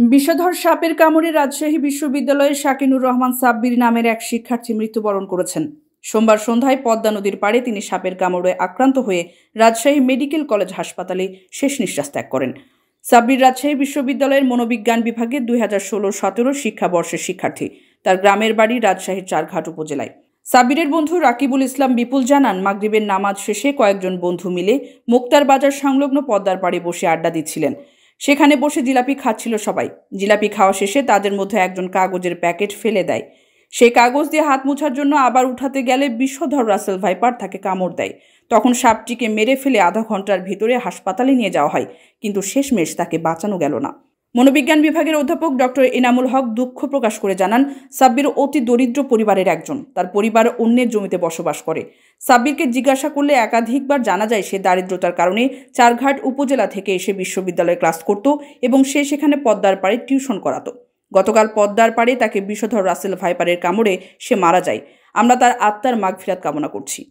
বিষধর সাপের কামড়ে রাজশাহী বিশ্ববিদ্যালয়ের শাকিনুর রহমান সাব্বির নামের এক শিক্ষার্থী মৃত্যুবরণ করেছেন। সোমবার সন্ধ্যায় পদ্মা নদীর পাড়ে তিনি সাপের কামড়ে আক্রান্ত হয়ে রাজশাহী মেডিকেল কলেজ হাসপাতালে শেষ নিঃশ্বাস ত্যাগ করেন। সাব্বির রাজশাহী বিশ্ববিদ্যালয়ের মনোবিজ্ঞান বিভাগে 2016-17 শিক্ষাবর্ষের শিক্ষার্থী। তার গ্রামের বাড়ি রাজশাহীর চারঘাট উপজেলায়। সাব্বিরের বন্ধু রাকিবুল ইসলাম বিপুল জানান, মাগরিবের নামাজ শেষে কয়েকজন বন্ধু মিলে মুক্তার বাজার সংলগ্ন পদ্মার পাড়ে বসে আড্ডা দিচ্ছিলেন। সেখানে বসে জিলাপি খাচ্ছিল সবাই। জিলাপি খাওয়া শেষে তাদের মধ্যে একজন কাগজের প্যাকেট ফেলে দেয়। সেই কাগজ দিয়ে হাত মোছার জন্য আবার উঠাতে গেলে বিষধর রাসেল ভাইপার তাকে কামড় দেয়। তখন সাপটিকে মেরে ফেলে আধা ঘন্টার ভিতরে হাসপাতালে নিয়ে যাওয়া হয়, কিন্তু শেষমেশ তাকে বাঁচানো গেল না। মনোবিজ্ঞান বিভাগের অধ্যাপক ডক্টর এনামুল হক দুঃখ প্রকাশ করে জানান, সাব্বির অতি দরিদ্র পরিবারের একজন। তার পরিবার অন্যের জমিতে বসবাস করে। সাব্বিরকে জিজ্ঞাসা করলে একাধিকবার জানা যায় সে দারিদ্রতার কারণে চারঘাট উপজেলা থেকে এসে বিশ্ববিদ্যালয়ে ক্লাস করত এবং সে সেখানে পদ্মার পাড়ে টিউশন করাতো। গতকাল পদ্মার পাড়ে তাকে বিষধর রাসেল ভাইপারের কামড়ে সে মারা যায়। আমরা তার আত্মার মাগফিরাত কামনা করছি।